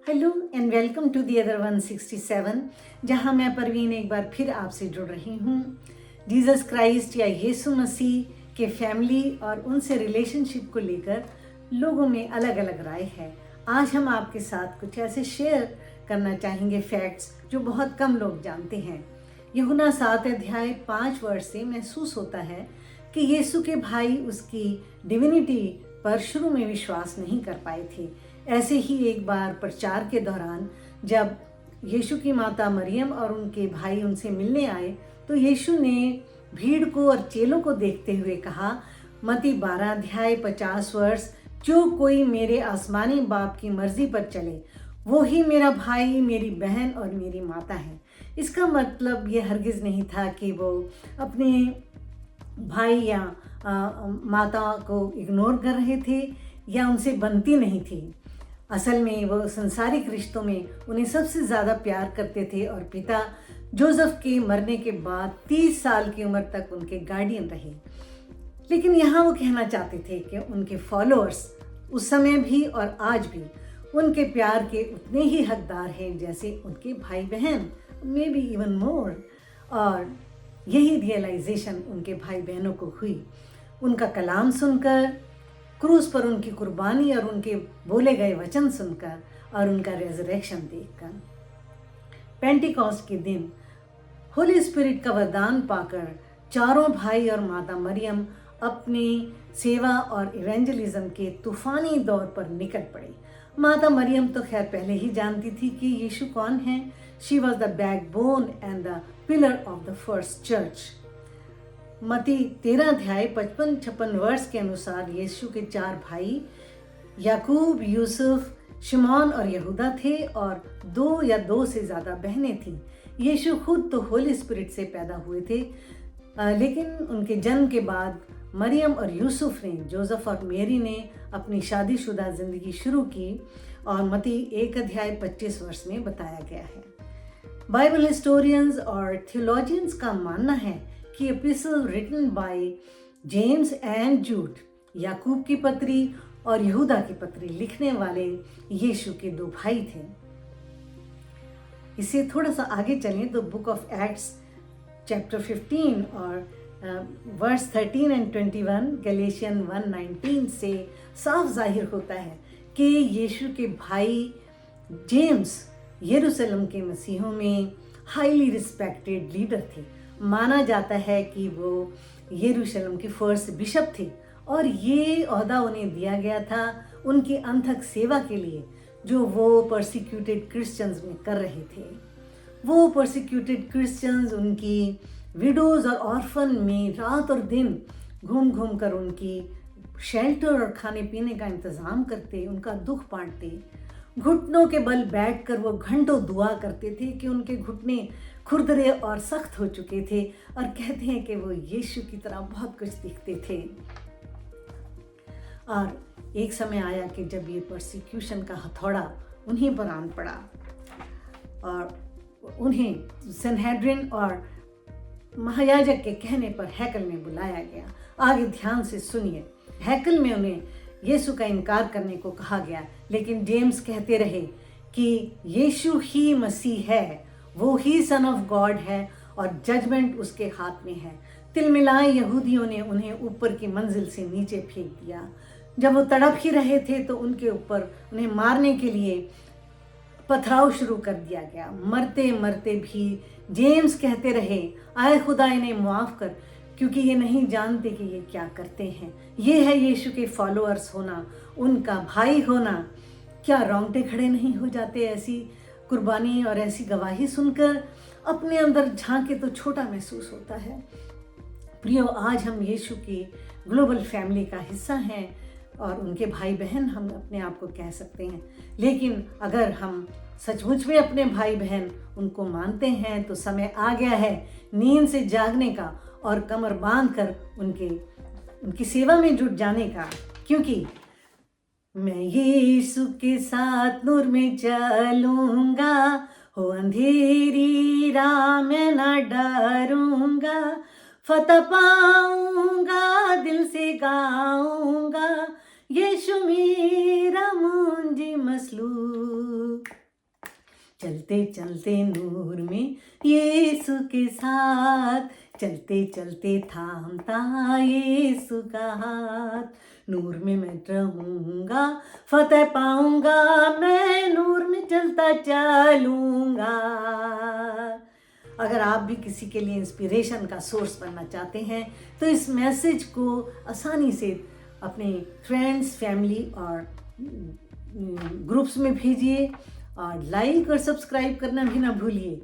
Hello and welcome to the other 167, जहां मैं परवीन एक बार फिर आपसे जुड़ रही हूं। जीसस क्राइस्ट या यीशु मसीह के फैमिली और उनसे रिलेशनशिप को लेकर लोगों में अलग अलग राय है। आज हम आपके साथ कुछ ऐसे शेयर करना चाहेंगे फैक्ट्स जो बहुत कम लोग जानते हैं। यूहन्ना 7 अध्याय 5 वर्ष से महसूस होता है कि यीशु के भाई उसकी डिविनिटी पर शुरू में विश्वास नहीं कर पाए थे। ऐसे ही एक बार प्रचार के दौरान जब यीशु की माता मरियम और उनके भाई उनसे मिलने आए तो यीशु ने भीड़ को और चेलों को देखते हुए कहा, मत्ती 12 अध्याय 50 वर्ष, जो कोई मेरे आसमानी बाप की मर्जी पर चले वो ही मेरा भाई, मेरी बहन और मेरी माता है। इसका मतलब ये हरगिज़ नहीं था कि वो अपने भाई या माता को इग्नोर कर रहे थे या उनसे बनती नहीं थी। असल में वो संसारिक रिश्तों में उन्हें सबसे ज़्यादा प्यार करते थे और पिता जोसेफ के मरने के बाद 30 साल की उम्र तक उनके गार्डियन रहे। लेकिन यहाँ वो कहना चाहते थे कि उनके फॉलोअर्स उस समय भी और आज भी उनके प्यार के उतने ही हकदार हैं जैसे उनके भाई बहन, मे बी इवन मोर। और यही रियलाइजेशन उनके भाई बहनों को हुई उनका कलाम सुनकर, क्रूस पर उनकी कुर्बानी और उनके बोले गए वचन सुनकर और उनका रेजरेक्शन देखकर। पेंटिकॉस्ट के दिन होली स्पिरिट का वरदान पाकर चारों भाई और माता मरियम अपनी सेवा और इवेंजलिज्म के तूफानी दौर पर निकल पड़े। माता मरियम तो खैर पहले ही जानती थी कि यीशु कौन है। She was the backbone and the pillar of the first church. मत्ती 13 अध्याय 55-56 वर्ष के अनुसार यीशु के 4 भाई याकूब, यूसुफ, शिमोन और यहूदा थे और 2 या 2 से ज़्यादा बहनें थीं। यीशु खुद तो होली स्पिरिट से पैदा हुए थे, लेकिन उनके जन्म के बाद मरियम और यूसुफ ने, जोसेफ और मेरी ने अपनी शादीशुदा ज़िंदगी शुरू की और मत्ती 1 अध्याय 25 वर्ष में बताया गया है। बाइबल हिस्टोरियंस और थियोलॉजियंस का मानना है कि epistle written by James and Jude, याकूब की पत्री और यहूदा की पत्री लिखने वाले यीशु के 2 भाई थे। इससे थोड़ा सा आगे चलें तो बुक ऑफ एक्ट्स चैप्टर 15 और वर्स 13 एंड 21, गैलेशियन 1:19 से साफ जाहिर होता है कि यीशु के भाई जेम्स यरूशलेम के मसीहों में हाईली रिस्पेक्टेड लीडर थे। माना जाता है कि वो यरूशलेम के फर्स्ट बिशप थे और ये ओहदा उन्हें दिया गया था उनकी अनथक सेवा के लिए जो वो परसिक्यूटेड क्रिश्चियंस में कर रहे थे। वो परसिक्यूटेड क्रिश्चियंस उनकी विडोज और ऑर्फन में रात और दिन घूम घूम कर उनकी शेल्टर और खाने पीने का इंतज़ाम करते, उनका दुख बांटते। घुटनों के बल बैठकर वो घंटों दुआ करते थे कि उनके घुटने खुरदरे और सख्त हो चुके थे और कहते हैं कि वो यीशु की तरह बहुत कुछ दिखते थे। और एक समय आया कि जब ये परसिक्यूशन का हथौड़ा उन्हीं पर आन पड़ा और उन्हें सनहेड्रिन और महायाजक के कहने पर हैकल में बुलाया गया। आगे ध्यान से सुनिए। हैकल में उन्हें यीशु का इनकार करने को कहा गया, लेकिन जेम्स कहते रहे कि यीशु ही मसीह है, वो ही सन ऑफ गॉड है और जजमेंट उसके हाथ में है। तिलमिलाए यहूदियों ने उन्हें ऊपर की मंजिल से नीचे फेंक दिया। जब वो तड़प ही रहे थे तो उनके ऊपर उन्हें मारने के लिए पथराव शुरू कर दिया गया। मरते मरते भी जेम्स कहते रहे, आए खुदा इन्हें मुआफ़ कर, क्योंकि ये नहीं जानते कि ये क्या करते हैं। ये है यीशु के फॉलोअर्स होना, उनका भाई होना। क्या रोंगटे खड़े नहीं हो जाते ऐसी कुर्बानी और ऐसी गवाही सुनकर? अपने अंदर झांके तो छोटा महसूस होता है। प्रियो, आज हम यीशु की ग्लोबल फैमिली का हिस्सा हैं और उनके भाई बहन हम अपने आप को कह सकते हैं। लेकिन अगर हम सचमुच में अपने भाई बहन उनको मानते हैं तो समय आ गया है नींद से जागने का और कमर बांध कर उनकी सेवा में जुट जाने का, क्योंकि मैं यीशु के साथ नूर में चलूंगा, हो अंधेरी राह में न डरूंगा, फतह पाऊंगा, दिल से गाऊंगा, यीशु मेरा मुंजी मसलूक। चलते चलते नूर में यीशु के साथ, चलते चलते थामता यीशु का हाथ। नूर में मैं रहूँगा, फतेह पाऊँगा, मैं नूर में चलता चलूँगा। अगर आप भी किसी के लिए इंस्पिरेशन का सोर्स बनना चाहते हैं तो इस मैसेज को आसानी से अपने फ्रेंड्स, फैमिली और ग्रुप्स में भेजिए और लाइक और सब्सक्राइब करना भी ना भूलिए।